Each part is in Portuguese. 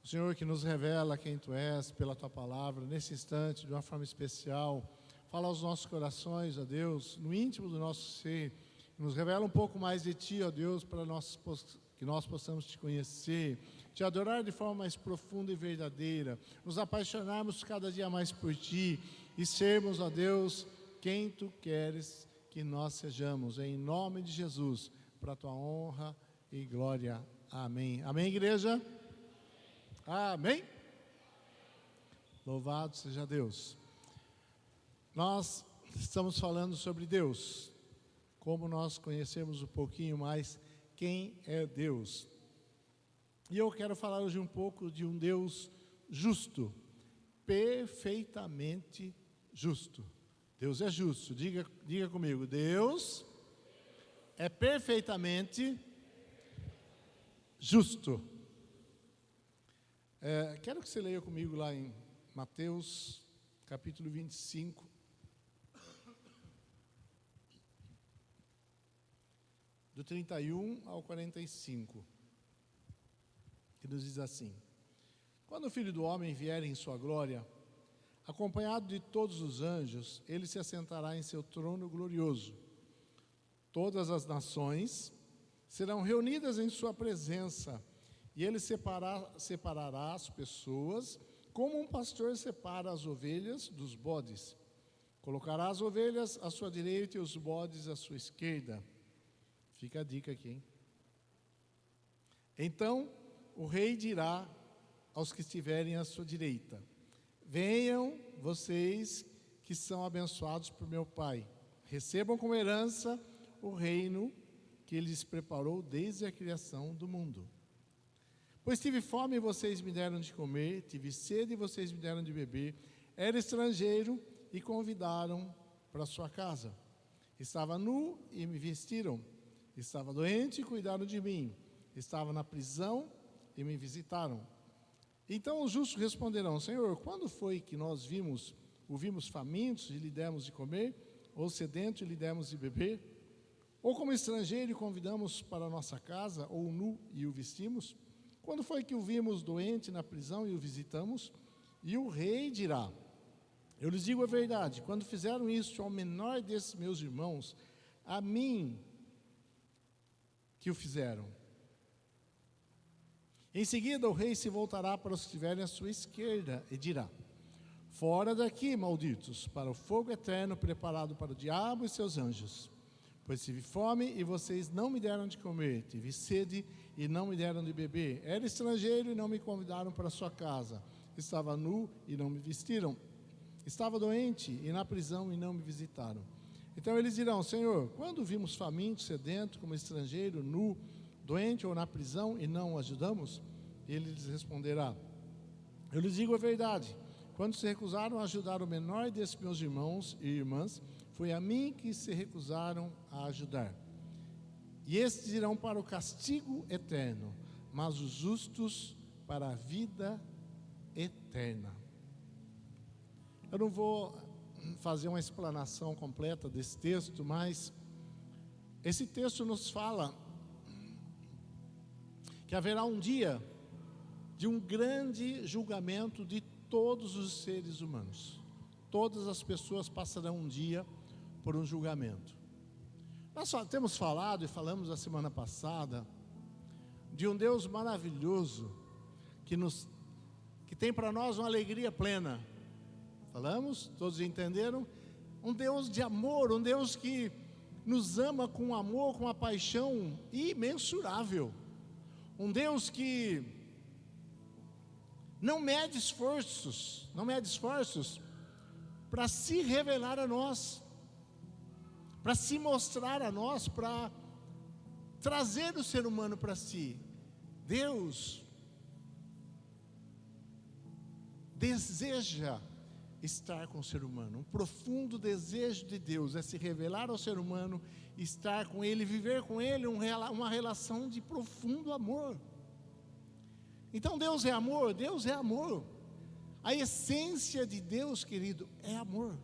Senhor, que nos revela quem Tu és pela Tua palavra, nesse instante, de uma forma especial. Fala aos nossos corações, ó Deus, no íntimo do nosso ser. Nos revela um pouco mais de Ti, ó Deus, para que nós possamos Te conhecer, Te adorar de forma mais profunda e verdadeira, nos apaixonarmos cada dia mais por Ti e sermos, ó Deus, quem Tu queres que nós sejamos, em nome de Jesus, para a Tua honra e glória. Amém. Amém, igreja? Amém? Louvado seja Deus. Nós estamos falando sobre Deus, como nós conhecemos um pouquinho mais quem é Deus. E eu quero falar hoje um pouco de um Deus justo, perfeitamente justo. Deus é justo, diga comigo, Deus é perfeitamente justo. Quero que você leia comigo lá em Mateus, capítulo 25. Do 31 ao 45. Que nos diz assim: Quando o Filho do Homem vier em sua glória, acompanhado de todos os anjos, ele se assentará em seu trono glorioso. Todas as nações serão reunidas em sua presença, e ele separará as pessoas, como um pastor separa as ovelhas dos bodes. Colocará as ovelhas à sua direita e os bodes à sua esquerda. Fica a dica aqui, hein? Então o rei dirá aos que estiverem à sua direita: venham vocês que são abençoados por meu Pai, recebam como herança o reino que ele lhes preparou desde a criação do mundo. Pois tive fome e vocês me deram de comer, tive sede e vocês me deram de beber, era estrangeiro e convidaram para sua casa, estava nu e me vestiram, estava doente e cuidaram de mim, estava na prisão e me visitaram. Então os justos responderão: Senhor, quando foi que nós o vimos famintos e lhe demos de comer, ou sedento e lhe demos de beber? Ou como estrangeiro e convidamos para a nossa casa, ou nu e o vestimos? Quando foi que o vimos doente na prisão e o visitamos? E o rei dirá: eu lhes digo a verdade, quando fizeram isso ao menor desses meus irmãos, a mim que o fizeram. Em seguida o rei se voltará para os que estiverem à sua esquerda e dirá: fora daqui, malditos, para o fogo eterno preparado para o diabo e seus anjos. Pois tive fome e vocês não me deram de comer, tive sede e não me deram de beber, era estrangeiro e não me convidaram para a sua casa, estava nu e não me vestiram, estava doente e na prisão e não me visitaram. Então eles dirão: Senhor, quando vimos faminto, sedento, como estrangeiro, nu, doente ou na prisão e não o ajudamos? Ele lhes responderá: eu lhes digo a verdade, quando se recusaram a ajudar o menor desses meus irmãos e irmãs, foi a mim que se recusaram a ajudar. E estes irão para o castigo eterno, mas os justos para a vida eterna. Eu não vou fazer uma explanação completa desse texto, mas esse texto nos fala que haverá um dia de um grande julgamento de todos os seres humanos. Todas as pessoas passarão um dia por um julgamento. Nós temos falado e falamos a semana passada de um Deus maravilhoso que tem para nós uma alegria plena. Falamos? Todos entenderam? Um Deus de amor, um Deus que nos ama com um amor, com uma paixão imensurável. Um Deus que não mede esforços para se revelar a nós, para se mostrar a nós, para trazer o ser humano para si. Deus deseja estar com o ser humano. Um profundo desejo de Deus é se revelar ao ser humano, estar com ele, viver com ele uma relação de profundo amor. Então Deus é amor, A essência de Deus, querido, é amor.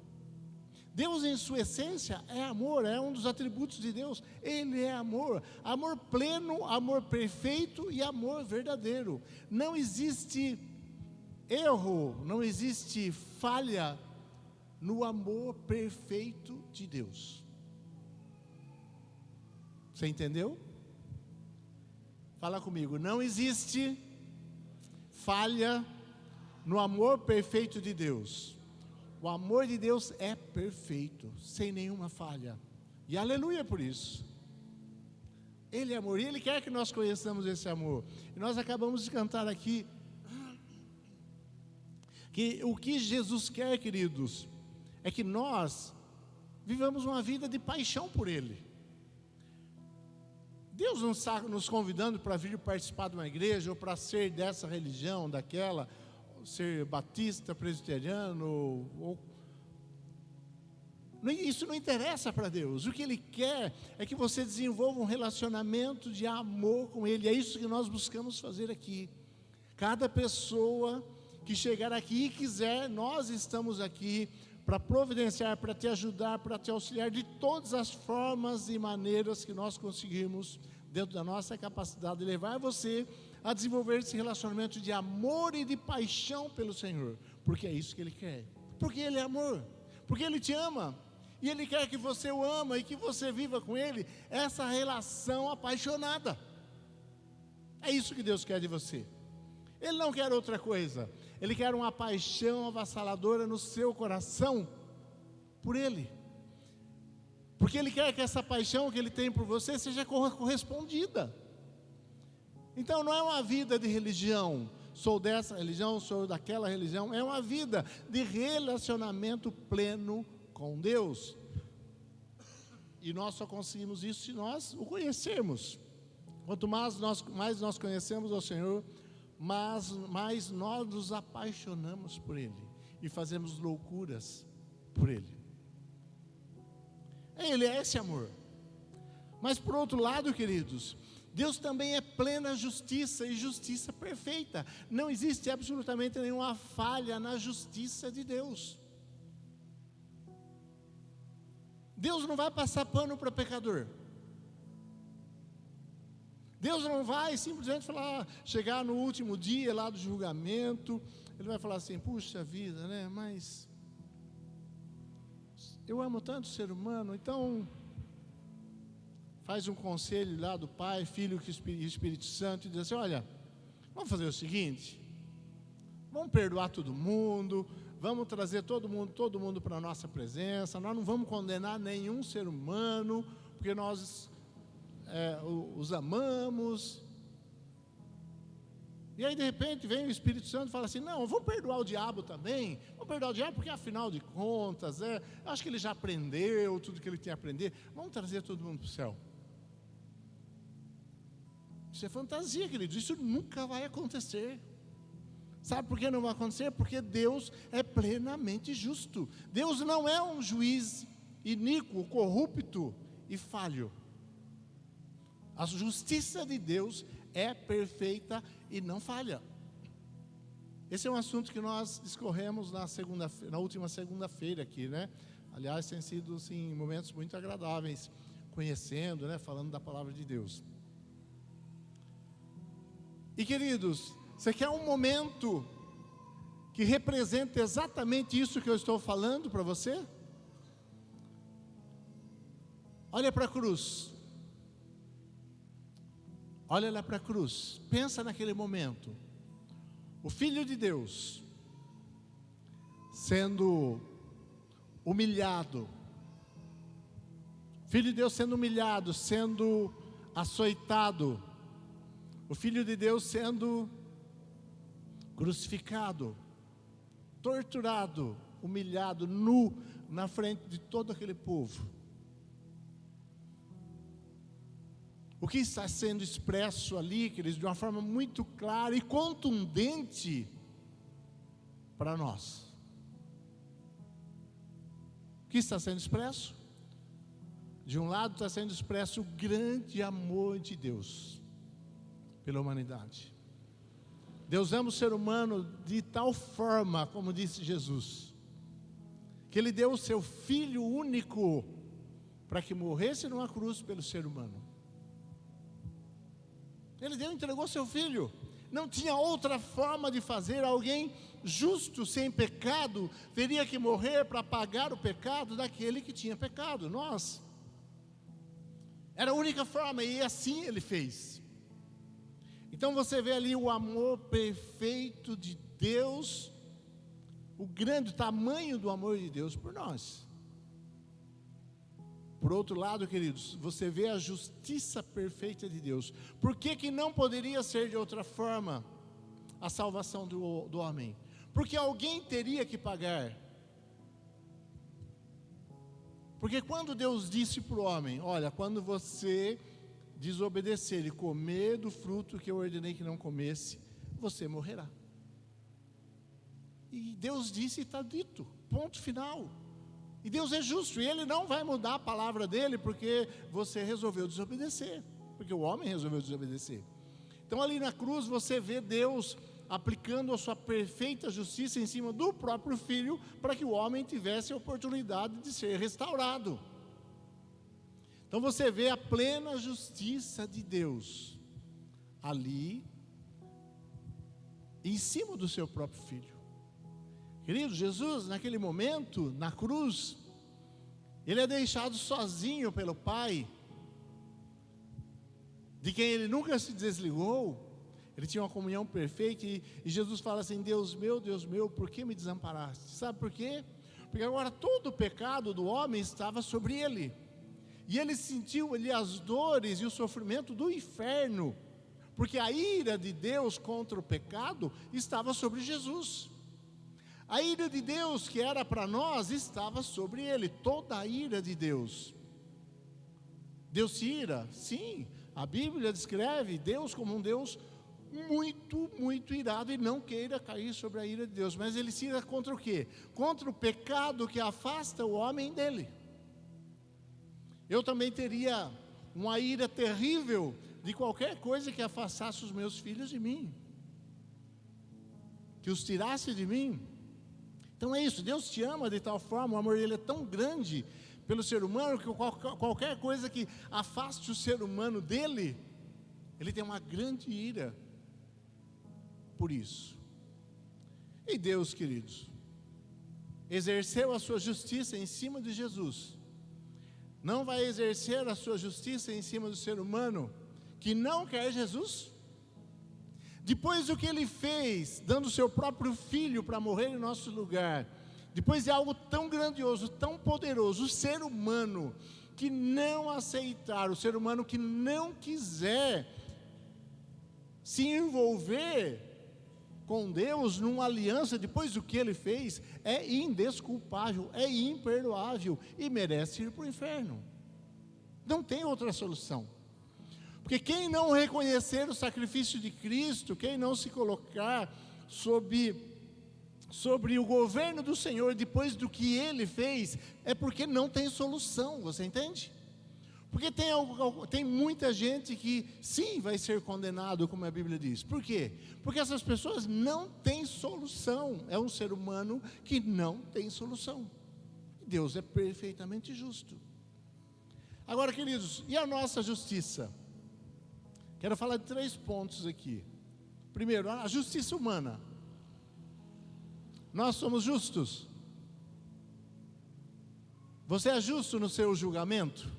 Deus em sua essência é amor, é um dos atributos de Deus. Ele é amor, amor pleno, amor perfeito e amor verdadeiro. Não existe erro, não existe falha no amor perfeito de Deus. Você entendeu? Fala comigo, não existe falha no amor perfeito de Deus. O amor de Deus é perfeito, sem nenhuma falha. E aleluia por isso. Ele é amor, e Ele quer que nós conheçamos esse amor. E nós acabamos de cantar aqui, que o que Jesus quer, queridos, é que nós vivamos uma vida de paixão por Ele. Deus não está nos convidando para vir participar de uma igreja, ou para ser dessa religião, daquela, ser batista, presbiteriano, isso não interessa para Deus. O que Ele quer é que você desenvolva um relacionamento de amor com Ele. É isso que nós buscamos fazer aqui. Cada pessoa que chegar aqui e quiser, nós estamos aqui para providenciar, para te ajudar, para te auxiliar de todas as formas e maneiras que nós conseguirmos, dentro da nossa capacidade, de levar você a desenvolver esse relacionamento de amor e de paixão pelo Senhor, porque é isso que Ele quer, porque Ele é amor, porque Ele te ama, e Ele quer que você o ama, e que você viva com Ele, essa relação apaixonada. É isso que Deus quer de você. Ele não quer outra coisa. Ele quer uma paixão avassaladora no seu coração por Ele, porque Ele quer que essa paixão que Ele tem por você seja correspondida. Então não é uma vida de religião, sou dessa religião, sou daquela religião. É uma vida de relacionamento pleno com Deus, e nós só conseguimos isso se nós o conhecermos. Quanto mais nós conhecemos o Senhor, mais nós nos apaixonamos por Ele e fazemos loucuras por Ele. Ele é esse amor. Mas por outro lado, queridos, Deus também é plena justiça e justiça perfeita. Não existe absolutamente nenhuma falha na justiça de Deus. Deus não vai passar pano para pecador. Deus não vai simplesmente falar, chegar no último dia lá do julgamento, Ele vai falar assim: puxa vida, né? Mas eu amo tanto o ser humano, então faz um conselho lá do Pai, Filho e Espírito Santo, e diz assim: olha, vamos fazer o seguinte, vamos perdoar todo mundo, vamos trazer todo mundo para a nossa presença, nós não vamos condenar nenhum ser humano, porque nós os amamos. E aí de repente vem o Espírito Santo e fala assim: não, vamos perdoar o diabo também, vamos perdoar o diabo porque afinal de contas, eu acho que ele já aprendeu tudo que ele tinha a aprender, vamos trazer todo mundo para o céu. Isso é fantasia, queridos, isso nunca vai acontecer. Sabe por que não vai acontecer? Porque Deus é plenamente justo. Deus não é um juiz iníquo, corrupto e falho. A justiça de Deus é perfeita e não falha. Esse é um assunto que nós discorremos na última segunda-feira aqui, né? Aliás, tem sido, sim, momentos muito agradáveis, conhecendo, né? Falando da palavra de Deus. E queridos, você quer um momento que representa exatamente isso que eu estou falando para você? Olha para a cruz. Olha lá para a cruz, pensa naquele momento, o Filho de Deus sendo humilhado, Filho de Deus sendo humilhado, sendo açoitado, o Filho de Deus sendo crucificado, torturado, humilhado, nu, na frente de todo aquele povo. O que está sendo expresso ali, queridos, de uma forma muito clara e contundente para nós? O que está sendo expresso? De um lado está sendo expresso o grande amor de Deus pela humanidade. Deus ama o ser humano de tal forma, como disse Jesus, que Ele deu o seu Filho único para que morresse numa cruz pelo ser humano. Ele entregou seu Filho. Não tinha outra forma de fazer. Alguém justo, sem pecado, teria que morrer para pagar o pecado daquele que tinha pecado, nós. Era a única forma, e assim Ele fez. Então você vê ali o amor perfeito de Deus, o grande tamanho do amor de Deus por nós. Por outro lado, queridos, você vê a justiça perfeita de Deus. Por que não poderia ser de outra forma a salvação do homem? Porque alguém teria que pagar. Porque quando Deus disse para o homem, olha, quando você desobedecer e comer do fruto que eu ordenei que não comesse, você morrerá. E Deus disse e está dito, ponto final. E Deus é justo, e Ele não vai mudar a palavra dEle porque você resolveu desobedecer, porque o homem resolveu desobedecer. Então ali na cruz você vê Deus aplicando a sua perfeita justiça em cima do próprio Filho, para que o homem tivesse a oportunidade de ser restaurado. Então você vê a plena justiça de Deus ali, em cima do seu próprio Filho. Querido, Jesus naquele momento, na cruz, Ele é deixado sozinho pelo Pai, de quem Ele nunca se desligou. Ele tinha uma comunhão perfeita, e Jesus fala assim, Deus meu, por que me desamparaste? Sabe por quê? Porque agora todo o pecado do homem estava sobre Ele, e Ele sentiu ali as dores e o sofrimento do inferno, porque a ira de Deus contra o pecado estava sobre Jesus. A ira de Deus que era para nós estava sobre Ele, toda a ira de Deus. Deus se ira? Sim, a Bíblia descreve Deus como um Deus muito, muito irado, e não queira cair sobre a ira de Deus. Mas Ele se ira contra o quê? Contra o pecado que afasta o homem dEle. Eu também teria uma ira terrível de qualquer coisa que afastasse os meus filhos de mim, que os tirasse de mim. Então é isso, Deus te ama de tal forma, o amor dele é tão grande pelo ser humano, que qualquer coisa que afaste o ser humano dele, ele tem uma grande ira por isso. E Deus, queridos, exerceu a sua justiça em cima de Jesus. Não vai exercer a sua justiça em cima do ser humano que não quer Jesus? Depois do que Ele fez, dando o seu próprio Filho para morrer em nosso lugar, depois de algo tão grandioso, tão poderoso, o ser humano que não aceitar, o ser humano que não quiser se envolver com Deus numa aliança, depois do que Ele fez, é indesculpável, é imperdoável e merece ir para o inferno. Não tem outra solução. Porque quem não reconhecer o sacrifício de Cristo, quem não se colocar sobre o governo do Senhor depois do que Ele fez, é porque não tem solução, você entende? Porque tem muita gente que sim vai ser condenado, como a Bíblia diz. Por quê? Porque essas pessoas não têm solução. É um ser humano que não tem solução. Deus é perfeitamente justo. Agora, queridos, e a nossa justiça? Quero falar de 3 pontos aqui. Primeiro, a justiça humana. Nós somos justos? Você é justo no seu julgamento?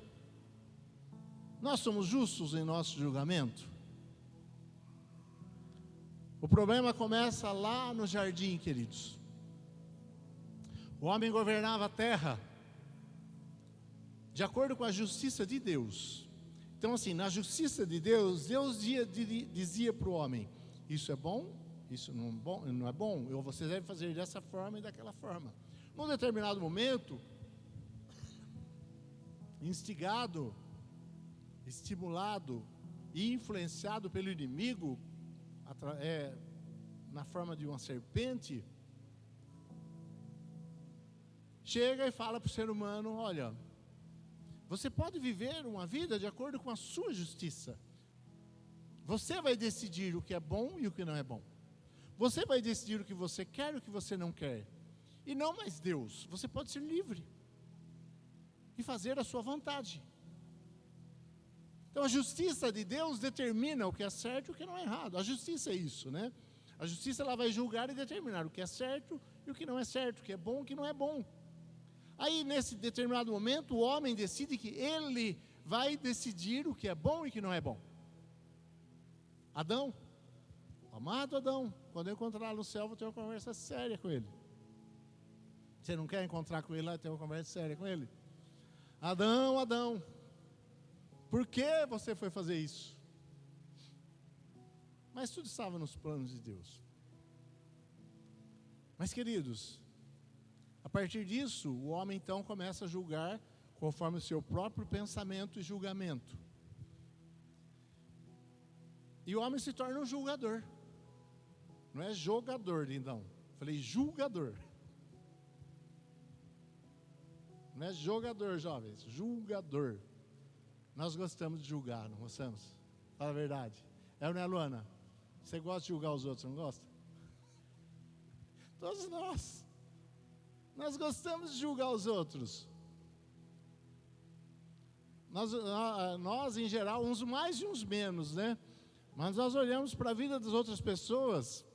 Nós somos justos em nosso julgamento? O problema começa lá no jardim, queridos. O homem governava a terra de acordo com a justiça de Deus. Então assim, na justiça de Deus, Deus dizia para o homem, isso é bom, isso não é bom, você deve fazer dessa forma e daquela forma. Num determinado momento, instigado, estimulado e influenciado pelo inimigo, na forma de uma serpente, chega e fala para o ser humano, olha, você pode viver uma vida de acordo com a sua justiça. Você vai decidir o que é bom e o que não é bom. Você vai decidir o que você quer e o que você não quer. e não mais Deus. Você pode ser livre e fazer a sua vontade. Então a justiça de Deus determina o que é certo e o que não é errado. A justiça é isso, né? A justiça, ela vai julgar e determinar o que é certo e o que não é certo, o que é bom e o que não é bom. Aí, nesse determinado momento, o homem decide que ele vai decidir o que é bom e o que não é bom. Adão, amado Adão, quando eu encontrar no céu, vou ter uma conversa séria com ele. Você não quer encontrar com ele lá e ter uma conversa séria com ele? Adão, Adão, por que você foi fazer isso? Mas tudo estava nos planos de Deus. Mas, queridos, a partir disso, o homem então começa a julgar conforme o seu próprio pensamento e julgamento. E o homem se torna um julgador. Não é jogador, então. Falei julgador. Não é jogador, jovens. Julgador. Nós gostamos de julgar, não gostamos? Fala a verdade. É ou não é, Luana? Você gosta de julgar os outros, não gosta? Todos nós. Nós gostamos de julgar os outros. Nós, em geral, uns mais e uns menos, né? Mas nós olhamos para a vida das outras pessoas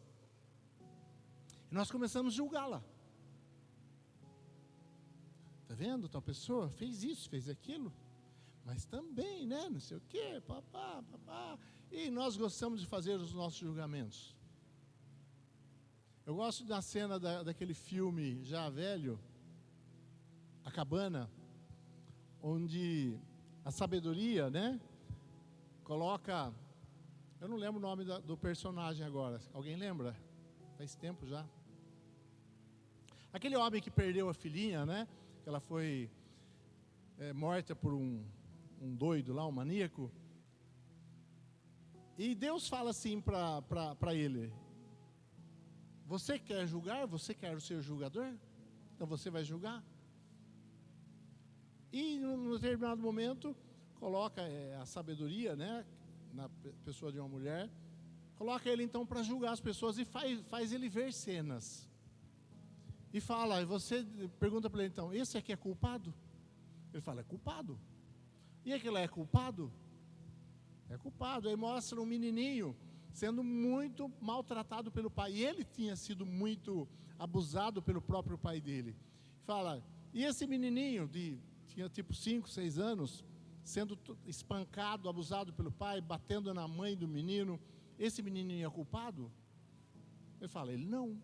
e nós começamos a julgá-la. Está vendo? Tal pessoa fez isso, fez aquilo. Mas também, né? Não sei o quê, papá. E nós gostamos de fazer os nossos julgamentos. Eu gosto da cena daquele filme já velho, A Cabana, onde a sabedoria, né? Coloca, eu não lembro o nome do personagem agora. Alguém lembra? Faz tempo já. Aquele homem que perdeu a filhinha, né? Que ela foi morta por um doido lá, um maníaco. E Deus fala assim para ele: você quer julgar? Você quer ser julgador? Então você vai julgar. E num determinado momento coloca a sabedoria, né, na pessoa de uma mulher, coloca ele então para julgar as pessoas e faz ele ver cenas. E fala, e você pergunta para ele então, esse aqui é culpado? Ele fala, é culpado. E aquele é culpado? É culpado. Aí mostra um menininho sendo muito maltratado pelo pai. E ele tinha sido muito abusado pelo próprio pai dele. Fala, e esse menininho, tinha tipo 5, 6 anos, sendo espancado, abusado pelo pai, batendo na mãe do menino, esse menininho é culpado? Ele fala, ele não.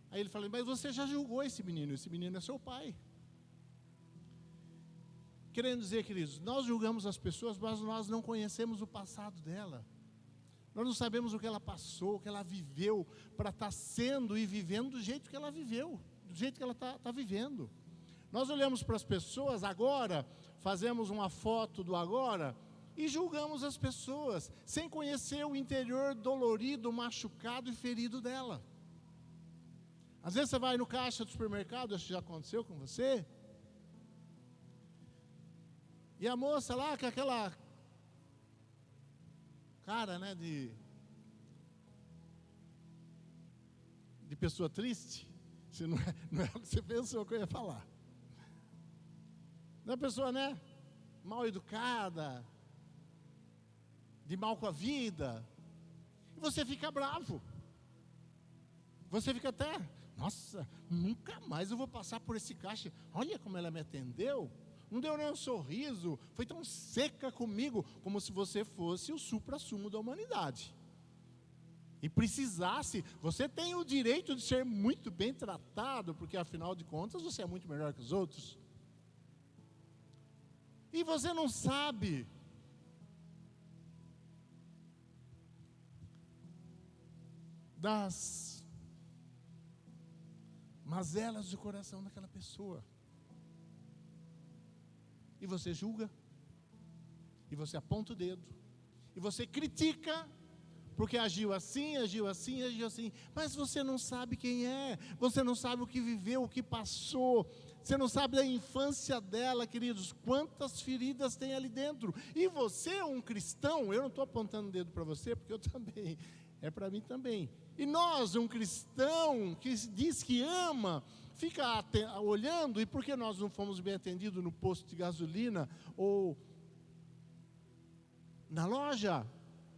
Aí ele fala, mas você já julgou esse menino é seu pai. Querendo dizer, queridos, nós julgamos as pessoas, mas nós não conhecemos o passado dela. Nós não sabemos o que ela passou, o que ela viveu, para estar sendo e vivendo do jeito que ela viveu, do jeito que ela está vivendo. Nós olhamos para as pessoas agora, fazemos uma foto do agora e julgamos as pessoas, sem conhecer o interior dolorido, machucado e ferido dela. Às vezes você vai no caixa do supermercado, acho que já aconteceu com você, e a moça lá com aquela cara, né, de pessoa triste, se não é o que você pensou que eu ia falar. Não é uma pessoa, né, mal educada, de mal com a vida, e você fica bravo. Você fica até, nossa, nunca mais eu vou passar por esse caixa. Olha como ela me atendeu. Não deu nem um sorriso, foi tão seca comigo, como se você fosse o supra-sumo da humanidade. E precisasse, você tem o direito de ser muito bem tratado, porque afinal de contas você é muito melhor que os outros. E você não sabe das mazelas do coração daquela pessoa. E você julga, e você aponta o dedo, e você critica, porque agiu assim, mas você não sabe quem é, você não sabe o que viveu, o que passou, você não sabe da infância dela, queridos, quantas feridas tem ali dentro. E você é um cristão, eu não estou apontando o dedo para você, porque eu também é para mim também. E nós, um cristão que diz que ama, fica olhando, e por que nós não fomos bem atendidos no posto de gasolina ou na loja?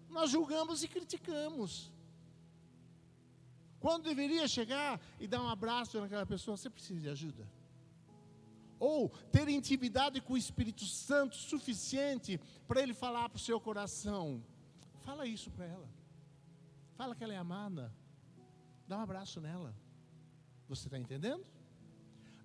Nós julgamos e criticamos. Quando deveria chegar e dar um abraço naquela pessoa, você precisa de ajuda? Ou ter intimidade com o Espírito Santo suficiente para ele falar para o seu coração. Fala isso para ela. Fala que ela é amada. Dá um abraço nela. Você está entendendo?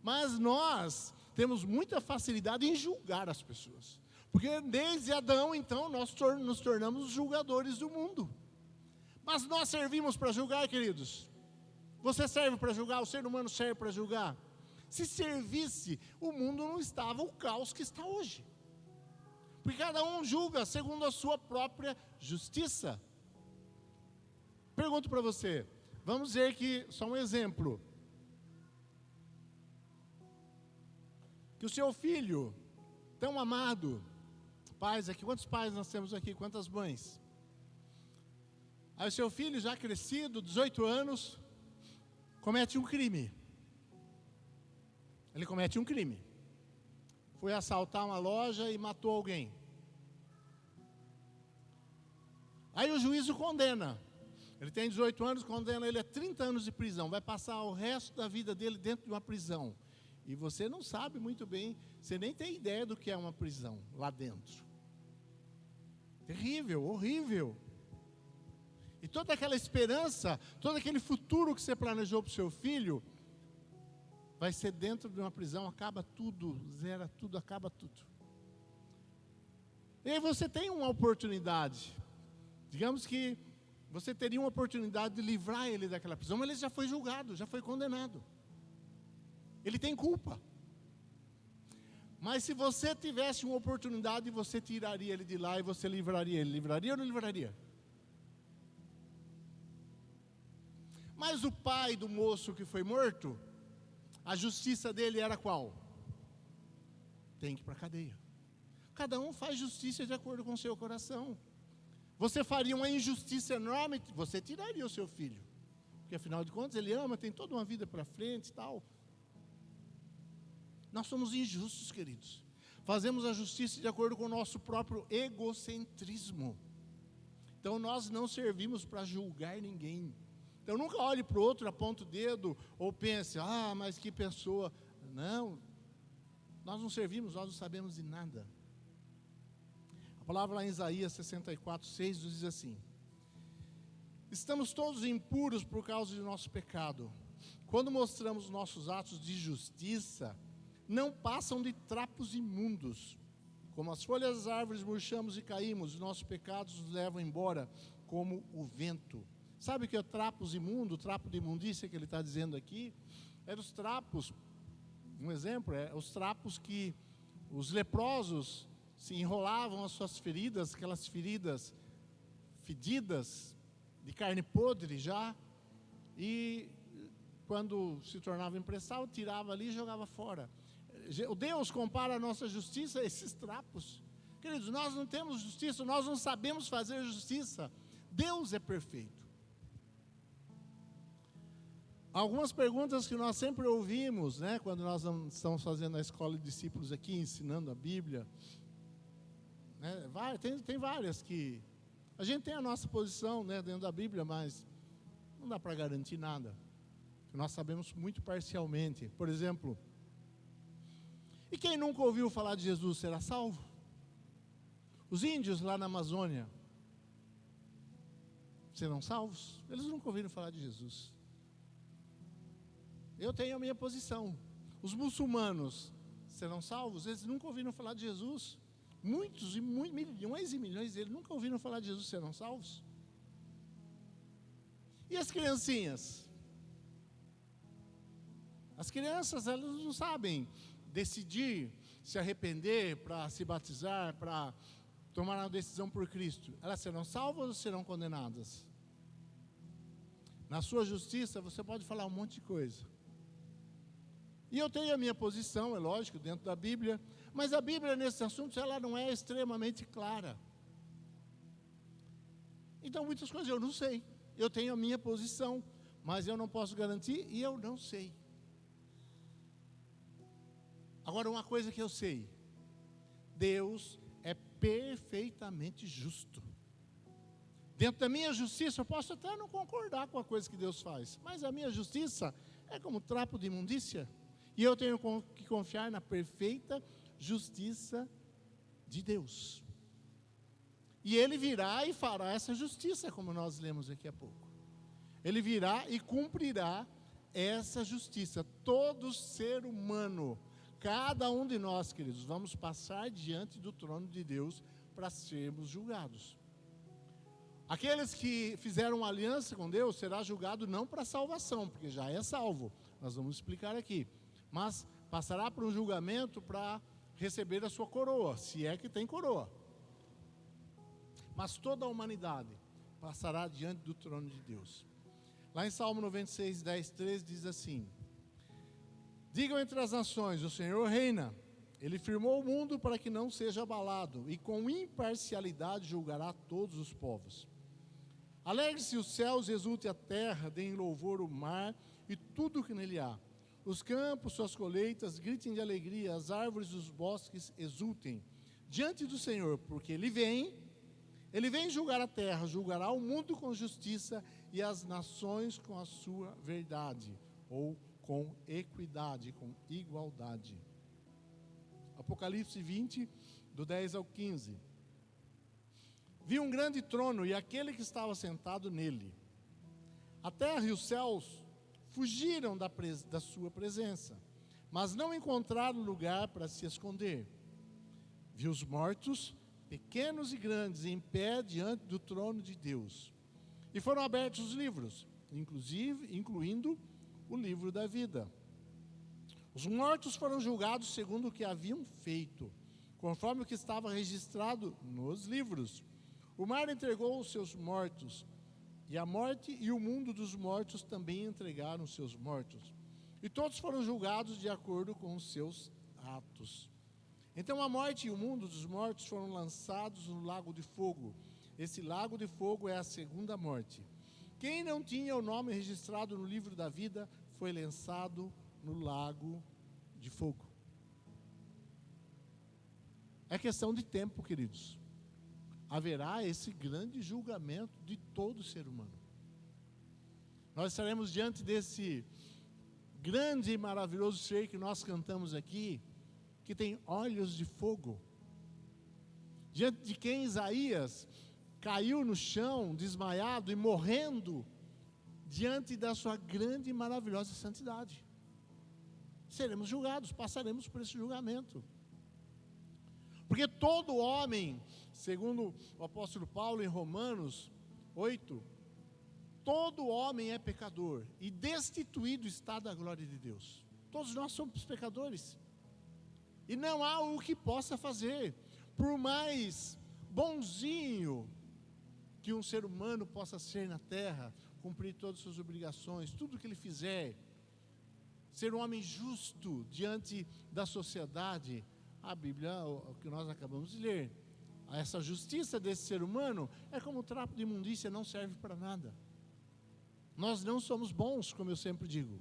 Mas nós temos muita facilidade em julgar as pessoas. Porque desde Adão, então, nós nos tornamos julgadores do mundo. Mas nós servimos para julgar, queridos? Você serve para julgar? O ser humano serve para julgar? Se servisse, o mundo não estava o caos que está hoje. Porque cada um julga segundo a sua própria justiça. Pergunto para você, vamos dizer que, só um exemplo, que o seu filho, tão amado, pais aqui, quantos pais nós temos aqui, quantas mães? Aí o seu filho já crescido, 18 anos, comete um crime. Ele comete um crime. Foi assaltar uma loja e matou alguém. Aí o juiz o condena. Ele tem 18 anos, condena ele a 30 anos de prisão. Vai passar o resto da vida dele dentro de uma prisão. E você não sabe muito bem, você nem tem ideia do que é uma prisão lá dentro. Terrível, horrível. E toda aquela esperança, todo aquele futuro que você planejou para o seu filho, vai ser dentro de uma prisão, acaba tudo, zera tudo, acaba tudo. E aí você tem uma oportunidade, digamos que você teria uma oportunidade de livrar ele daquela prisão, mas ele já foi julgado, já foi condenado. Ele tem culpa. Mas se você tivesse uma oportunidade, você tiraria ele de lá e você livraria ele. Livraria ou não livraria? Mas o pai do moço que foi morto, a justiça dele era qual? Tem que ir para a cadeia. Cada um faz justiça de acordo com o seu coração. Você faria uma injustiça enorme, você tiraria o seu filho. Porque afinal de contas ele ama, tem toda uma vida para frente e tal. Nós somos injustos, queridos. Fazemos a justiça de acordo com o nosso próprio egocentrismo. Então nós não servimos para julgar ninguém. Então nunca olhe para o outro, aponte o dedo, ou pense, mas que pessoa. Não, nós não servimos, nós não sabemos de nada. A palavra lá em Isaías 64, 6 diz assim: estamos todos impuros por causa de nosso pecado. Quando mostramos nossos atos de justiça, não passam de trapos imundos. Como as folhas das árvores murchamos e caímos, nossos pecados nos levam embora como o vento. Sabe o que é trapos imundos, trapo de imundícia que ele está dizendo aqui? É os trapos, um exemplo, é os trapos que os leprosos se enrolavam as suas feridas, aquelas feridas fedidas, de carne podre já, e quando se tornava impressável, tirava ali e jogava fora. O Deus compara a nossa justiça a esses trapos. Queridos, nós não temos justiça, nós não sabemos fazer justiça. Deus é perfeito. Algumas perguntas que nós sempre ouvimos, né, quando nós estamos fazendo a escola de discípulos aqui, ensinando a Bíblia, né, tem várias que a gente tem a nossa posição, né, dentro da Bíblia, mas não dá para garantir nada. Nós sabemos muito parcialmente. Por exemplo, e quem nunca ouviu falar de Jesus será salvo? Os índios lá na Amazônia serão salvos? Eles nunca ouviram falar de Jesus. Eu tenho a minha posição. Os muçulmanos serão salvos? Eles nunca ouviram falar de Jesus. Muitos, milhões e milhões deles nunca ouviram falar de Jesus, serão salvos. E as criancinhas? As crianças, elas não sabem decidir, se arrepender, para se batizar, para tomar uma decisão por Cristo. Elas serão salvas ou serão condenadas? Na sua justiça, você pode falar um monte de coisa. E eu tenho a minha posição, é lógico, dentro da Bíblia, mas a Bíblia nesses assuntos, ela não é extremamente clara. Então muitas coisas eu não sei. Eu tenho a minha posição, mas eu não posso garantir e eu não sei. Agora, uma coisa que eu sei: Deus é perfeitamente justo. Dentro da minha justiça, eu posso até não concordar com a coisa que Deus faz, mas a minha justiça é como trapo de imundícia, e eu tenho que confiar na perfeita justiça de Deus. E Ele virá e fará essa justiça, como nós lemos aqui a pouco. Ele virá e cumprirá essa justiça. Todo ser humano, cada um de nós, queridos, vamos passar diante do trono de Deus para sermos julgados. Aqueles que fizeram uma aliança com Deus será julgado não para salvação, porque já é salvo, nós vamos explicar aqui, mas passará por um julgamento para receber a sua coroa, se é que tem coroa. Mas toda a humanidade passará diante do trono de Deus. Lá em Salmo 96, 10, 13 diz assim: digam entre as nações, o Senhor reina. Ele firmou o mundo para que não seja abalado, e com imparcialidade julgará todos os povos. Alegre-se os céus, exulte a terra, deem louvor o mar e tudo o que nele há. Os campos, suas colheitas, gritem de alegria, as árvores dos bosques exultem diante do Senhor, porque Ele vem julgar a terra, julgará o mundo com justiça e as nações com a sua verdade, ou com equidade, com igualdade. Apocalipse 20, do 10 ao 15. Vi um grande trono e aquele que estava sentado nele. A terra e os céus fugiram da sua presença, mas não encontraram lugar para se esconder. Vi os mortos, pequenos e grandes, em pé diante do trono de Deus. E foram abertos os livros, incluindo o livro da vida. Os mortos foram julgados segundo o que haviam feito, conforme o que estava registrado nos livros. O mar entregou os seus mortos, e a morte e o mundo dos mortos também entregaram os seus mortos. E todos foram julgados de acordo com os seus atos. Então a morte e o mundo dos mortos foram lançados no lago de fogo. Esse lago de fogo é a segunda morte. Quem não tinha o nome registrado no livro da vida foi lançado no lago de fogo. É questão de tempo, queridos. Haverá esse grande julgamento de todo ser humano. Nós estaremos diante desse grande e maravilhoso ser que nós cantamos aqui, que tem olhos de fogo, diante de quem Isaías caiu no chão, desmaiado e morrendo, diante da sua grande e maravilhosa santidade. Seremos julgados, passaremos por esse julgamento. Porque todo homem, segundo o apóstolo Paulo em Romanos 8, todo homem é pecador e destituído está da glória de Deus. Todos nós somos pecadores. E não há o que possa fazer, por mais bonzinho que um ser humano possa ser na terra, cumprir todas as suas obrigações, tudo que ele fizer, ser um homem justo diante da sociedade. A Bíblia, o que nós acabamos de ler, essa justiça desse ser humano é como trapo de imundícia, não serve para nada. Nós não somos bons, como eu sempre digo.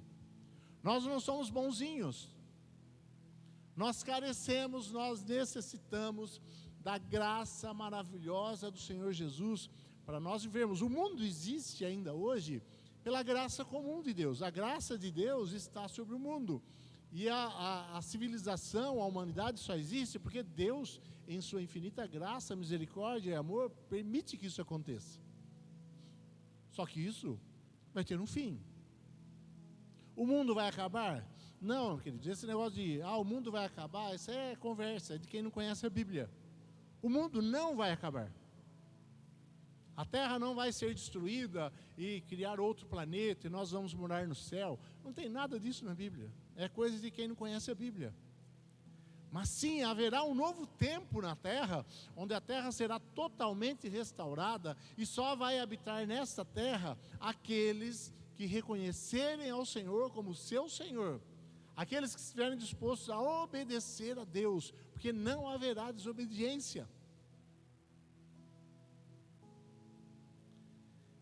Nós não somos bonzinhos. Nós carecemos, nós necessitamos da graça maravilhosa do Senhor Jesus para nós vivermos. O mundo existe ainda hoje pela graça comum de Deus. A graça de Deus está sobre o mundo. E a civilização, a humanidade só existe porque Deus, em sua infinita graça, misericórdia e amor, permite que isso aconteça. Só que isso vai ter um fim. O mundo vai acabar? Não, queridos, esse negócio de, o mundo vai acabar, isso é conversa, é de quem não conhece a Bíblia. O mundo não vai acabar. A terra não vai ser destruída e criar outro planeta e nós vamos morar no céu. Não tem nada disso na Bíblia. É coisa de quem não conhece a Bíblia. Mas sim, haverá um novo tempo na terra, onde a terra será totalmente restaurada e só vai habitar nesta terra aqueles que reconhecerem ao Senhor como seu Senhor. Aqueles que estiverem dispostos a obedecer a Deus, porque não haverá desobediência.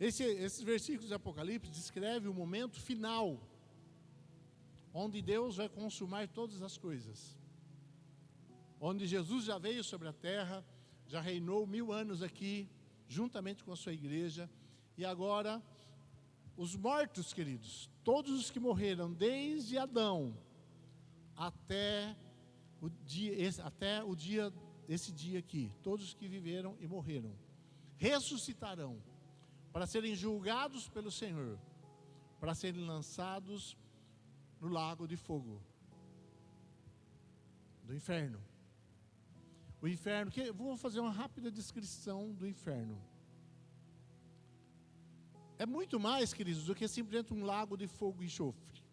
Esses versículos de Apocalipse descrevem o momento final, onde Deus vai consumar todas as coisas. Onde Jesus já veio sobre a terra, já reinou 1000 anos aqui, juntamente com a sua igreja. E agora, os mortos, queridos, todos os que morreram desde Adão até esse dia aqui, todos os que viveram e morreram, ressuscitarão para serem julgados pelo Senhor, para serem lançados no lago de fogo do inferno. O inferno, vou fazer uma rápida descrição do inferno. É muito mais, queridos, do que simplesmente um lago de fogo e enxofre.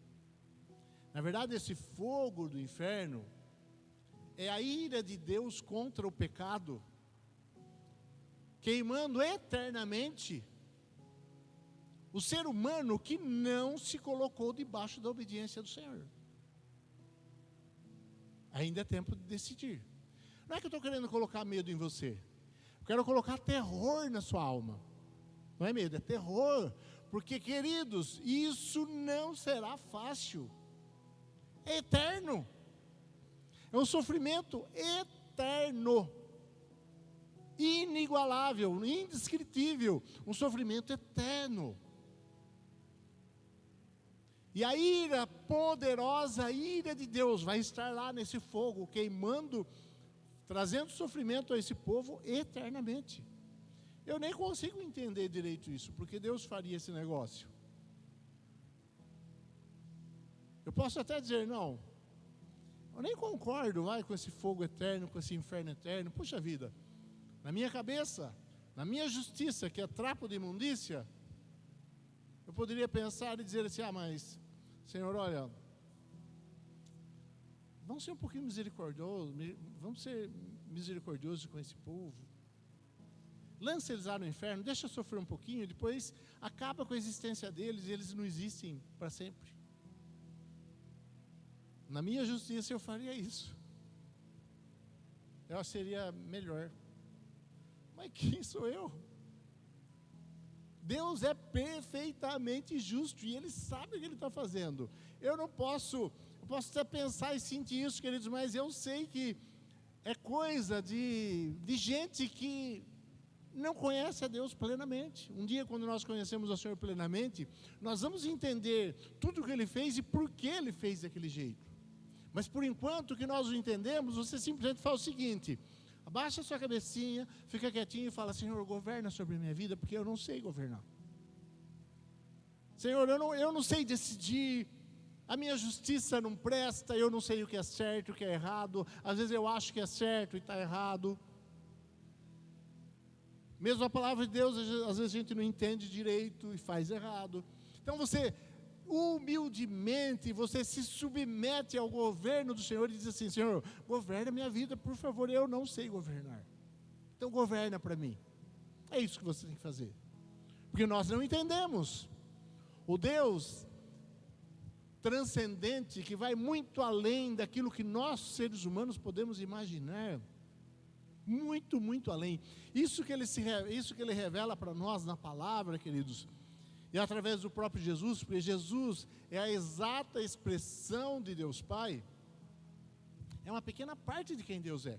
Na verdade, esse fogo do inferno é a ira de Deus contra o pecado, queimando eternamente o ser humano que não se colocou debaixo da obediência do Senhor. Ainda é tempo de decidir. Não é que eu estou querendo colocar medo em você, eu quero colocar terror na sua alma. Não é medo, é terror. Porque, queridos, isso não será fácil. É eterno. É um sofrimento eterno, inigualável, indescritível. Um sofrimento eterno. E a ira poderosa, a ira de Deus vai estar lá nesse fogo, queimando, trazendo sofrimento a esse povo eternamente. Eu nem consigo entender direito isso, porque Deus faria esse negócio. Eu posso até dizer, não, eu nem concordo com esse fogo eterno, com esse inferno eterno. Puxa vida, na minha cabeça, na minha justiça, que é trapo de imundícia, eu poderia pensar e dizer assim, mas, Senhor, olha, vamos ser um pouquinho misericordiosos, vamos ser misericordiosos com esse povo. Lança eles lá no inferno, deixa sofrer um pouquinho, depois acaba com a existência deles e eles não existem para sempre. Na minha justiça eu faria isso. Eu seria melhor. Mas quem sou eu? Deus é perfeitamente justo e Ele sabe o que Ele está fazendo. Eu posso até pensar e sentir isso, queridos, mas eu sei que é coisa de gente que não conhece a Deus plenamente. Um dia, quando nós conhecemos o Senhor plenamente, nós vamos entender tudo o que Ele fez e por que Ele fez daquele jeito. Mas por enquanto que nós o entendemos, você simplesmente fala o seguinte: abaixa a sua cabecinha, fica quietinho e fala, Senhor, governa sobre a minha vida, porque eu não sei governar. Senhor, eu não sei decidir, a minha justiça não presta, eu não sei o que é certo e o que é errado, às vezes eu acho que é certo e está errado. Mesmo a palavra de Deus, às vezes a gente não entende direito e faz errado. Então você, humildemente, você se submete ao governo do Senhor e diz assim, Senhor, governa a minha vida, por favor, eu não sei governar. Então governa para mim. É isso que você tem que fazer. Porque nós não entendemos. O Deus transcendente, que vai muito além daquilo que nós, seres humanos, podemos imaginar. Muito, muito além. Isso que Ele revela para nós na palavra, queridos, e através do próprio Jesus, porque Jesus é a exata expressão de Deus Pai, é uma pequena parte de quem Deus é.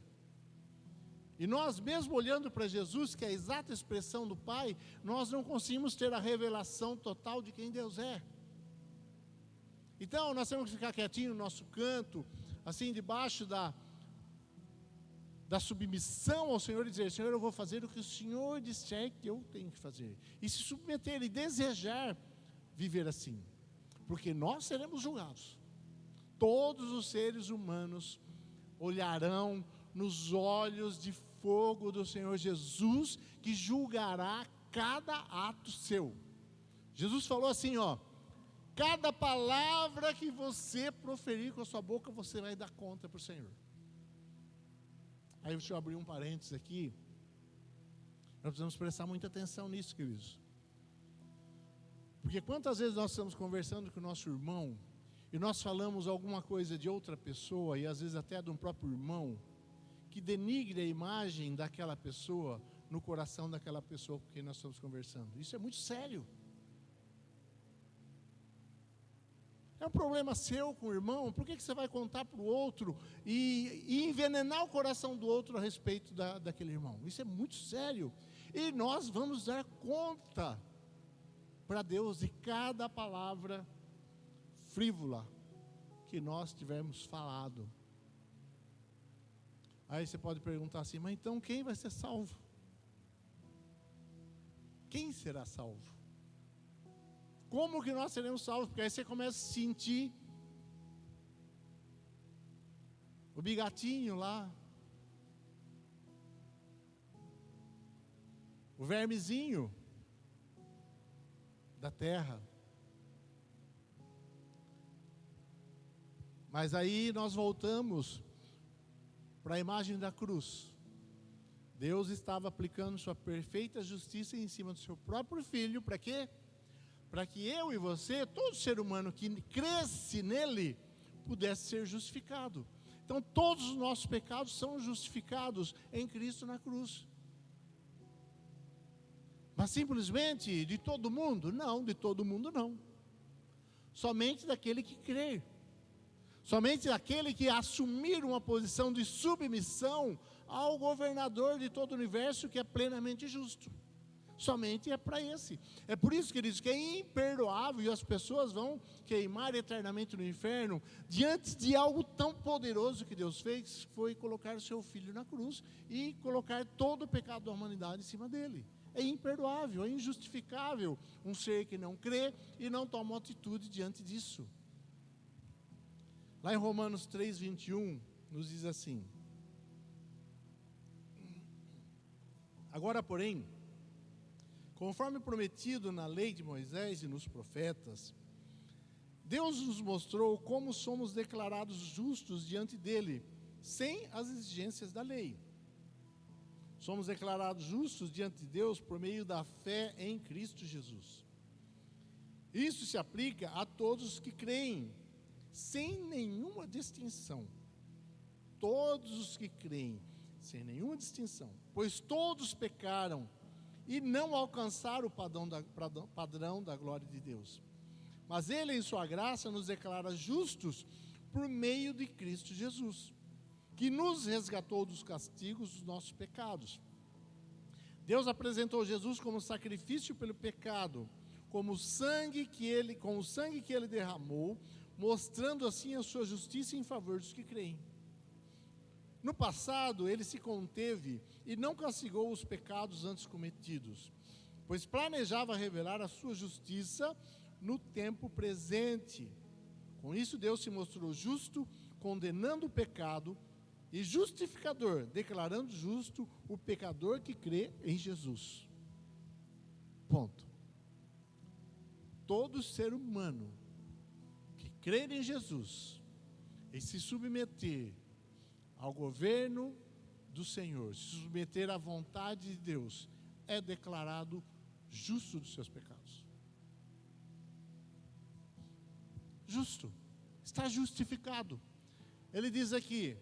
E nós, mesmo olhando para Jesus, que é a exata expressão do Pai, nós não conseguimos ter a revelação total de quem Deus é. Então, nós temos que ficar quietinho no nosso canto, assim, debaixo da submissão ao Senhor e dizer, Senhor, eu vou fazer o que o Senhor disser que eu tenho que fazer. E se submeter e desejar viver assim. Porque nós seremos julgados. Todos os seres humanos olharão nos olhos de fogo do Senhor Jesus, que julgará cada ato seu. Jesus falou assim, cada palavra que você proferir com a sua boca, você vai dar conta para o Senhor. Aí deixa eu abrir um parênteses aqui. Nós precisamos prestar muita atenção nisso, queridos. Porque quantas vezes nós estamos conversando com o nosso irmão e nós falamos alguma coisa de outra pessoa, e às vezes até de um próprio irmão, que denigre a imagem daquela pessoa no coração daquela pessoa com quem nós estamos conversando. Isso é muito sério. É um problema seu com o irmão, por que você vai contar para o outro e envenenar o coração do outro a respeito daquele irmão? Isso é muito sério. E nós vamos dar conta para Deus de cada palavra frívola que nós tivermos falado. Aí você pode perguntar assim, mas então quem vai ser salvo? Quem será salvo? Como que nós seremos salvos? Porque aí você começa a sentir o bigatinho lá, o vermezinho da terra. Mas aí nós voltamos para a imagem da cruz. Deus estava aplicando sua perfeita justiça em cima do seu próprio Filho, para quê? Para que eu e você, todo ser humano que cresce nele, pudesse ser justificado. Então todos os nossos pecados são justificados em Cristo na cruz. Mas simplesmente de todo mundo? Não, de todo mundo não. Somente daquele que crê. Somente daquele que assumir uma posição de submissão ao governador de todo o universo, que é plenamente justo. Somente é para esse. É por isso, queridos, que é imperdoável e as pessoas vão queimar eternamente no inferno diante de algo tão poderoso que Deus fez, foi colocar o seu Filho na cruz e colocar todo o pecado da humanidade em cima dele. É imperdoável, é injustificável um ser que não crê e não toma atitude diante disso. Lá em Romanos 3:21 nos diz assim: agora, porém, conforme prometido na lei de Moisés e nos profetas, Deus nos mostrou como somos declarados justos diante dele, sem as exigências da lei. Somos declarados justos diante de Deus por meio da fé em Cristo Jesus. Isso se aplica a todos os que creem, sem nenhuma distinção. Todos os que creem, sem nenhuma distinção. Pois todos pecaram e não alcançaram o padrão da glória de Deus. Mas Ele, em sua graça, nos declara justos por meio de Cristo Jesus, que nos resgatou dos castigos dos nossos pecados. Deus apresentou Jesus como sacrifício pelo pecado, com o sangue que ele derramou, mostrando assim a sua justiça em favor dos que creem. No passado, ele se conteve e não castigou os pecados antes cometidos, pois planejava revelar a sua justiça no tempo presente. Com isso, Deus se mostrou justo, condenando o pecado, e justificador, declarando justo o pecador que crê em Jesus. Ponto. Todo ser humano que crer em Jesus e se submeter ao governo do Senhor, se submeter à vontade de Deus, é declarado justo dos seus pecados. Justo, está justificado. Ele diz aqui: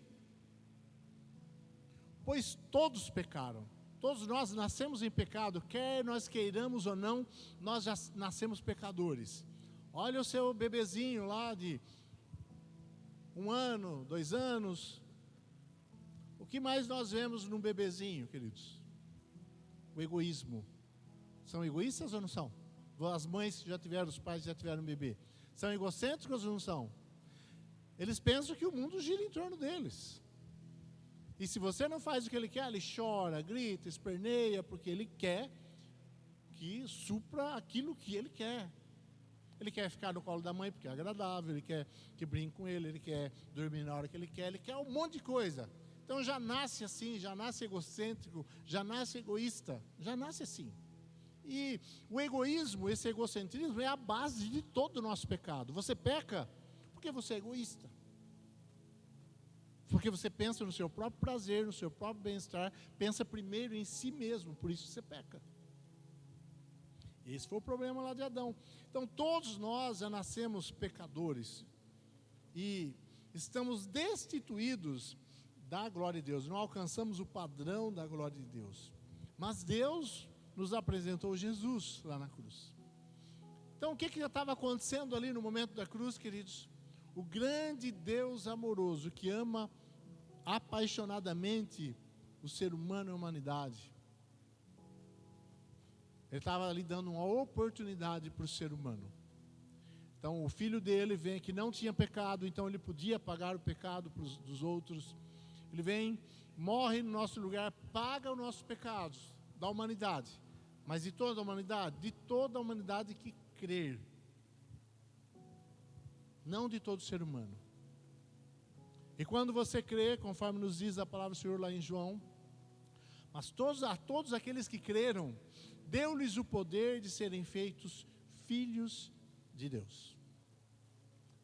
pois todos pecaram. Todos nós nascemos em pecado, quer nós queiramos ou não, nós já nascemos pecadores. Olha o seu bebezinho lá de 1 ano, 2 anos. O que mais nós vemos num bebezinho, queridos? O egoísmo. São egoístas ou não são? As mães que já tiveram, os pais que já tiveram um bebê, são egocêntricos ou não são? Eles pensam que o mundo gira em torno deles. E se você não faz o que ele quer, ele chora, grita, esperneia, porque ele quer que supra aquilo que ele quer. Ele quer ficar no colo da mãe porque é agradável, ele quer que brinque com ele quer dormir na hora que ele quer um monte de coisa. Então já nasce assim, já nasce egocêntrico, já nasce egoísta, já nasce assim. E o egoísmo, esse egocentrismo, é a base de todo o nosso pecado. Você peca porque você é egoísta. Porque você pensa no seu próprio prazer, no seu próprio bem-estar, pensa primeiro em si mesmo, por isso você peca. Esse foi o problema lá de Adão. Então todos nós já nascemos pecadores e estamos destituídos da glória de Deus, não alcançamos o padrão da glória de Deus. Mas Deus nos apresentou Jesus lá na cruz. Então, o que estava acontecendo ali no momento da cruz, queridos? O grande Deus amoroso que ama apaixonadamente o ser humano e a humanidade, Ele estava ali dando uma oportunidade para o ser humano. Então, o filho dele vem, que não tinha pecado, então ele podia pagar o pecado dos outros. Ele vem, morre no nosso lugar, paga os nossos pecados da humanidade. Mas de toda a humanidade? De toda a humanidade que crer. Não de todo ser humano. E quando você crê, conforme nos diz a palavra do Senhor lá em João, mas a todos aqueles que creram, deu-lhes o poder de serem feitos filhos de Deus.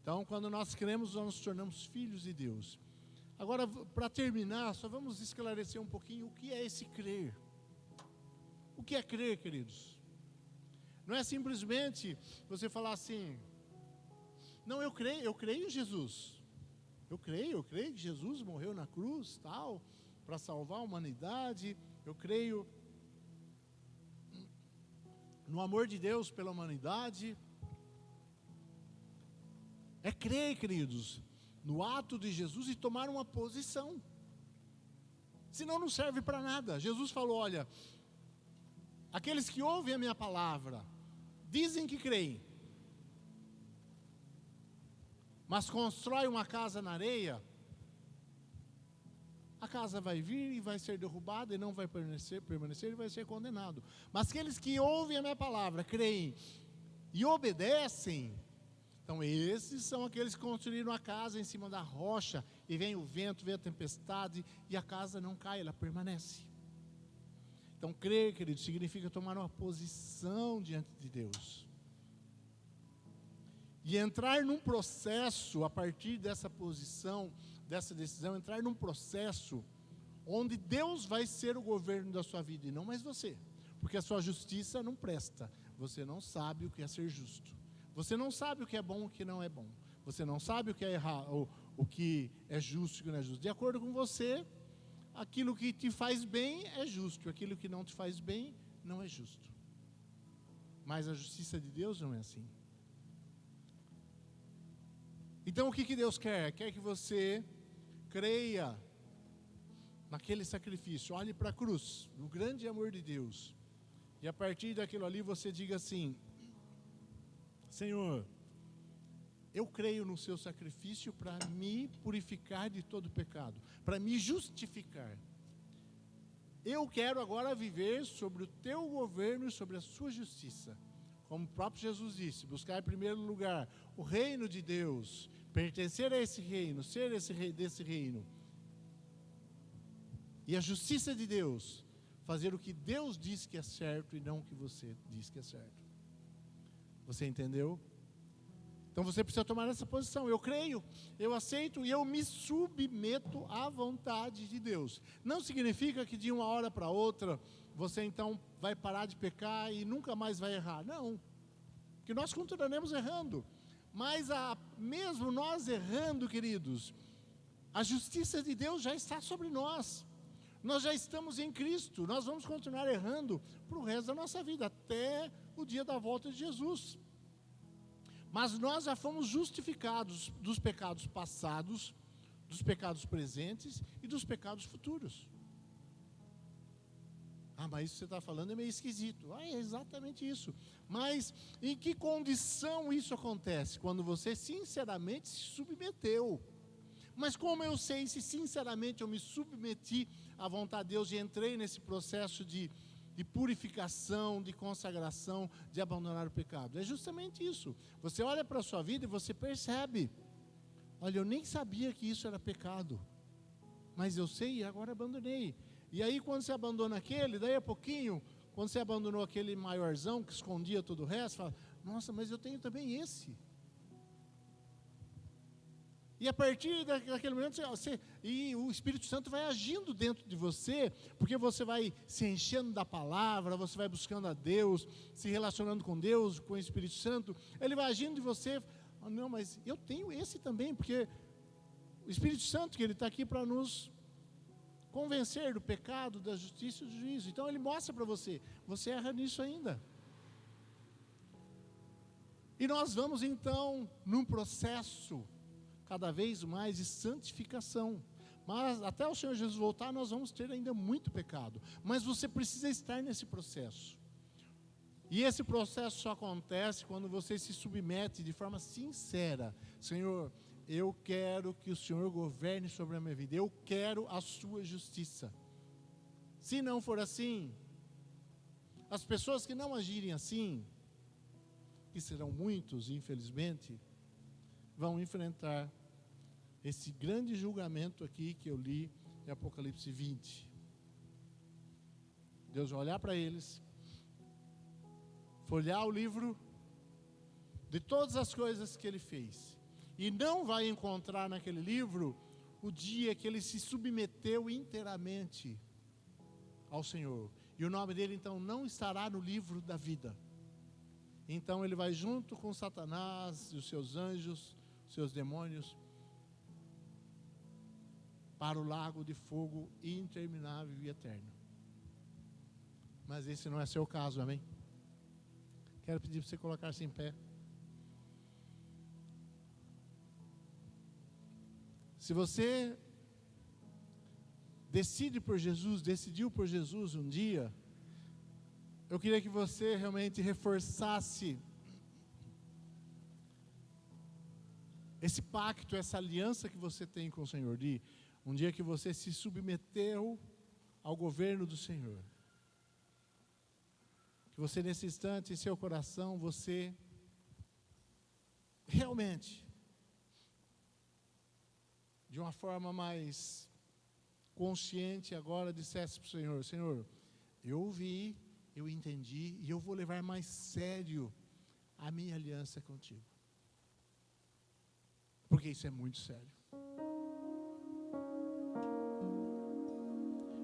Então, quando nós cremos, nós nos tornamos filhos de Deus. Agora, para terminar, só vamos esclarecer um pouquinho o que é esse crer. O que é crer, queridos? Não é simplesmente você falar assim, não, eu creio em Jesus. Eu creio que Jesus morreu na cruz, tal, para salvar a humanidade. Eu creio no amor de Deus pela humanidade. É crer, queridos, no ato de Jesus e tomar uma posição. Senão não serve para nada. Jesus falou, olha, aqueles que ouvem a minha palavra, dizem que creem, mas constroem uma casa na areia, a casa vai vir e vai ser derrubada e não vai permanecer e vai ser condenado. Mas aqueles que ouvem a minha palavra, creem e obedecem, então esses são aqueles que construíram a casa em cima da rocha, e vem o vento, vem a tempestade, e a casa não cai, ela permanece. Então crer, querido, significa tomar uma posição diante de Deus. E entrar num processo, a partir dessa posição, dessa decisão, entrar num processo onde Deus vai ser o governo da sua vida e não mais você. Porque a sua justiça não presta. Você não sabe o que é ser justo. Você não sabe o que é bom e o que não é bom. Você não sabe o que é errado, o que é justo e o que não é justo. De acordo com você, aquilo que te faz bem é justo, aquilo que não te faz bem não é justo. Mas a justiça de Deus não é assim. Então o que Deus quer? Quer que você creia naquele sacrifício, olhe para a cruz, no grande amor de Deus, e a partir daquilo ali você diga assim, Senhor, eu creio no seu sacrifício para me purificar de todo pecado, para me justificar. Eu quero agora viver sobre o teu governo e sobre a sua justiça. Como o próprio Jesus disse, buscar em primeiro lugar o reino de Deus, pertencer a esse reino, ser esse rei desse reino. E a justiça de Deus, fazer o que Deus diz que é certo e não o que você diz que é certo. Você entendeu? Então você precisa tomar essa posição. Eu creio, eu aceito e eu me submeto à vontade de Deus. Não significa que de uma hora para outra você então vai parar de pecar e nunca mais vai errar. Não, que nós continuaremos errando. Mas mesmo nós errando, queridos, a justiça de Deus já está sobre nós. Nós já estamos em Cristo. Nós vamos continuar errando para o resto da nossa vida, até o dia da volta de Jesus. Mas nós já fomos justificados dos pecados passados, dos pecados presentes e dos pecados futuros. Mas isso que você está falando é meio esquisito. É exatamente isso. Mas em que condição isso acontece? Quando você sinceramente se submeteu. Mas como eu sei se sinceramente eu me submeti à vontade de Deus e entrei nesse processo de purificação, de consagração, de abandonar o pecado? É justamente isso. Você olha para a sua vida e você percebe, olha, eu nem sabia que isso era pecado, mas eu sei e agora abandonei. E aí quando você abandona aquele, daí a pouquinho, quando você abandonou aquele maiorzão que escondia todo o resto, fala, nossa, mas eu tenho também esse. E a partir daquele momento, e o Espírito Santo vai agindo dentro de você, porque você vai se enchendo da palavra, você vai buscando a Deus, se relacionando com Deus, com o Espírito Santo, ele vai agindo de você, não, mas eu tenho esse também, porque o Espírito Santo, que ele está aqui para nos convencer do pecado, da justiça e do juízo. Então ele mostra para você, você erra nisso ainda. E nós vamos então num processo cada vez mais de santificação. Mas até o Senhor Jesus voltar, nós vamos ter ainda muito pecado. Mas você precisa estar nesse processo. E esse processo só acontece quando você se submete de forma sincera. Senhor, eu quero que o Senhor governe sobre a minha vida. Eu quero a sua justiça. Se não for assim, as pessoas que não agirem assim, que serão muitos, infelizmente, vão enfrentar esse grande julgamento aqui que eu li em Apocalipse 20. Deus vai olhar para eles, folhear o livro de todas as coisas que ele fez, e não vai encontrar naquele livro o dia que ele se submeteu inteiramente ao Senhor, e o nome dele então não estará no livro da vida. Então ele vai junto com Satanás e os seus anjos, seus demônios, para o lago de fogo interminável e eterno. Mas esse não é seu caso, amém? Quero pedir para você colocar-se em pé. Se você decidiu por Jesus um dia, eu queria que você realmente reforçasse esse pacto, essa aliança que você tem com o Senhor, de um dia que você se submeteu ao governo do Senhor. Que você nesse instante, em seu coração, você realmente, de uma forma mais consciente agora, dissesse para o Senhor: Senhor, eu ouvi, eu entendi, e eu vou levar mais sério a minha aliança contigo. Porque isso é muito sério.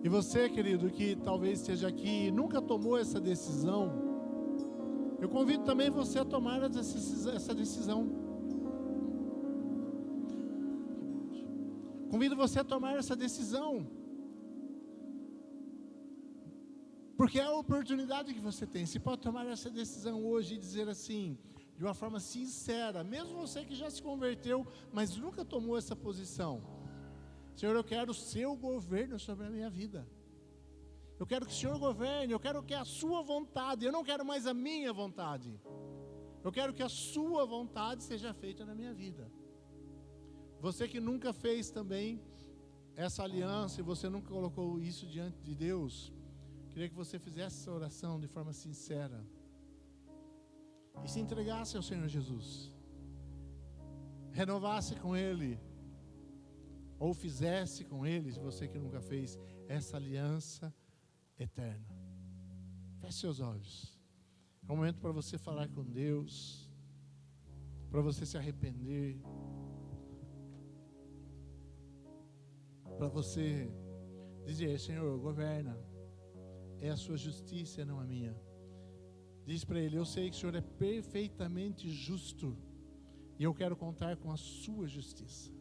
E você, querido, que talvez esteja aqui e nunca tomou essa decisão, eu convido também você a tomar essa decisão. Convido você a tomar essa decisão. Porque é a oportunidade que você tem. Você pode tomar essa decisão hoje e dizer assim, de uma forma sincera, mesmo você que já se converteu, mas nunca tomou essa posição: Senhor, eu quero o seu governo sobre a minha vida. Eu quero que o Senhor governe, eu quero que a sua vontade, eu não quero mais a minha vontade. Eu quero que a sua vontade seja feita na minha vida. Você que nunca fez também essa aliança e você nunca colocou isso diante de Deus, queria que você fizesse essa oração de forma sincera e se entregasse ao Senhor Jesus, renovasse com Ele, ou fizesse com Ele, se você que nunca fez, essa aliança eterna. Feche seus olhos. É um momento para você falar com Deus, para você se arrepender, para você dizer: Senhor, governa, é a sua justiça, não a minha. Diz para Ele: eu sei que o Senhor é perfeitamente justo, e eu quero contar com a sua justiça.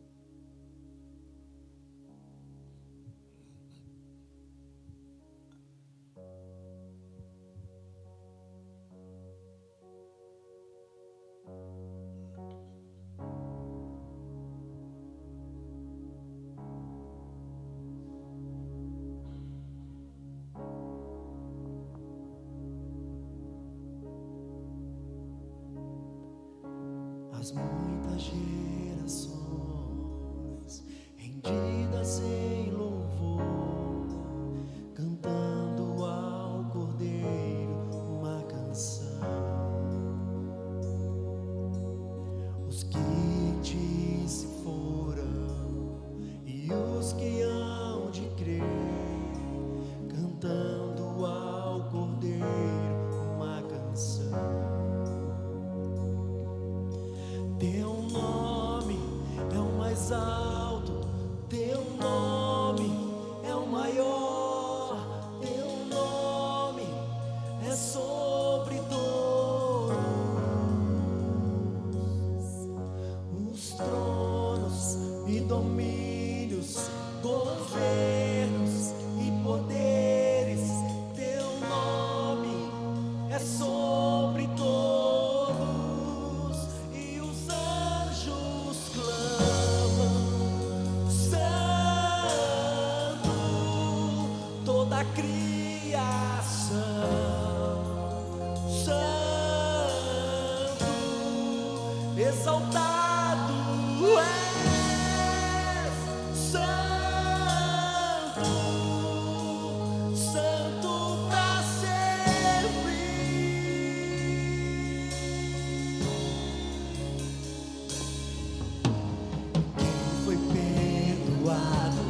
As muitas gerações rendidas em louvor, cantando ao Cordeiro uma canção. Os que te se foram e os que hão de crer, cantando ao Cordeiro uma canção. Teu nome é o mais alto, teu nome é o maior, teu nome é sobre todos os tronos e domínios, governos és santo, santo pra sempre. Quem foi perdoado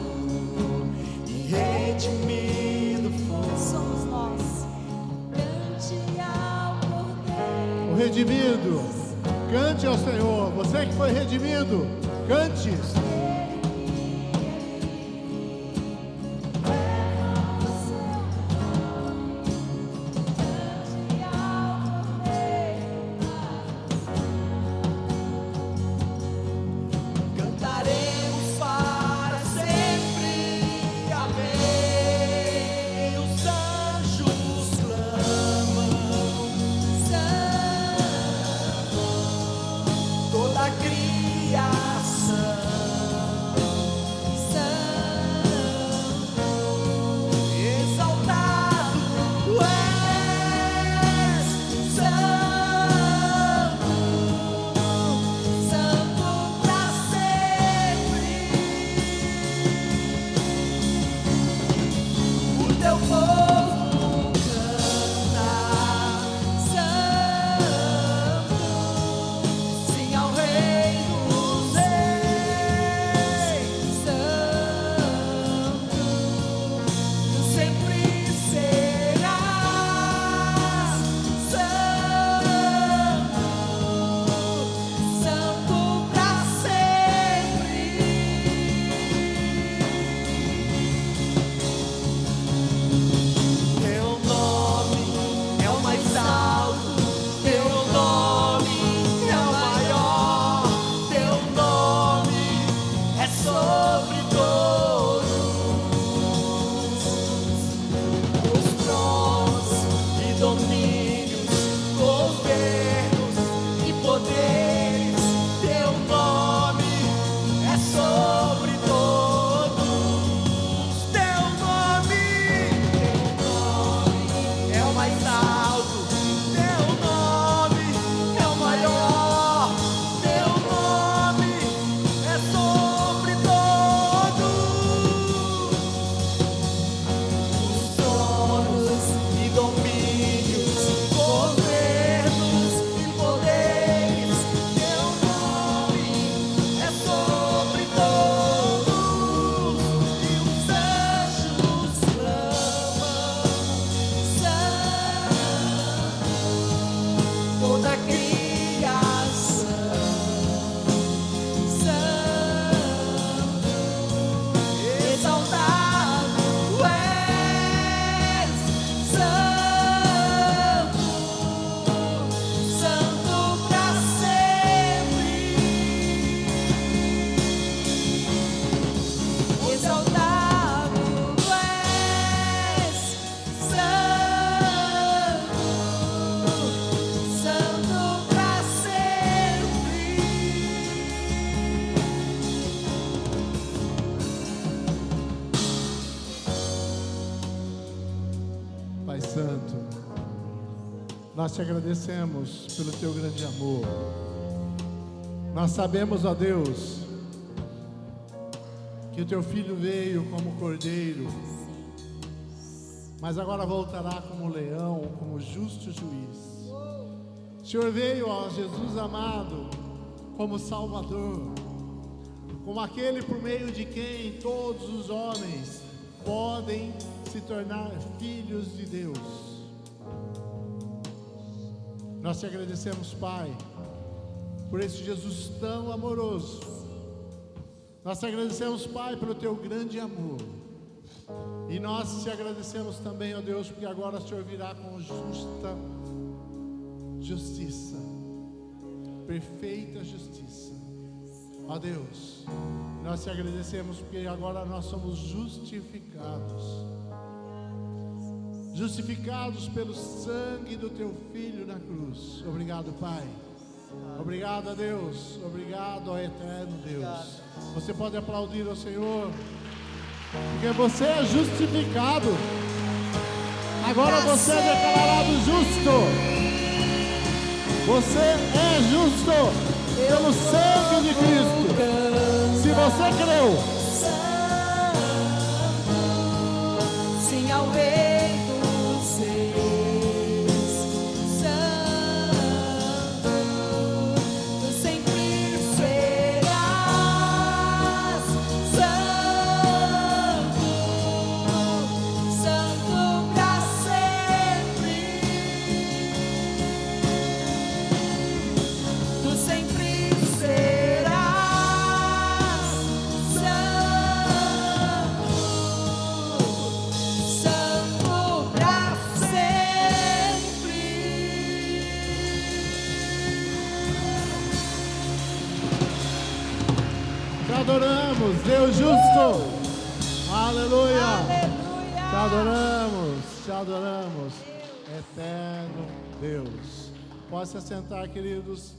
e redimido foi. Somos nós. Cante ao Cordeiro. O redimido, cante ao Senhor. Você que foi redimido, cante. Cantaremos para sempre, amém. Os anjos clamam, toda a criação, exaltado és, santo, santo pra sempre. O teu povo canta, santo, sim ao Rei dos Reis, santo, tu sempre serás santo, santo pra sempre. Teu nome é o mais alto, teu nome é o maior, teu nome é sobre todos os tronos e domínios, governos e poderes. Teu nome é sobre todos. Teu nome é o mais alto, teu nome é o maior, teu nome é sobre todos os tronos e domínios, governos e poderes. Teu nome é sobre todos, e os anjos clamam, toda a criação, santo, exaltado és, santo, santo pra sempre. Exaltado és, santo, santo pra sempre. Pai Santo, nós te agradecemos pelo teu grande amor. Nós sabemos, ó Deus, que o teu filho veio como cordeiro, mas agora voltará como leão, como justo juiz. O Senhor veio, ó Jesus amado, como Salvador, como aquele por meio de quem todos os homens podem se tornar filhos de Deus. Nós te agradecemos, Pai, por esse Jesus tão amoroso. Nós te agradecemos, Pai, pelo teu grande amor. E nós te agradecemos também, ó Deus, porque agora o Senhor virá com justiça, perfeita justiça. Ó Deus, nós te agradecemos porque agora nós somos justificados pelo sangue do teu Filho na cruz. Obrigado, Pai. Obrigado a Deus. Obrigado ao eterno Deus. Você pode aplaudir ao Senhor, porque você é justificado. Agora você é declarado justo. Você é justo. pelo sangue de Cristo. Se você creu, sim ao Rei dos Reis, Santo, tu sempre serás Santo, Santo pra sempre. Tu sempre serás Santo, Santo pra sempre. te adoramos, Deus justo. Aleluia. Aleluia. Te adoramos, eterno Deus. Pode se assentar, queridos.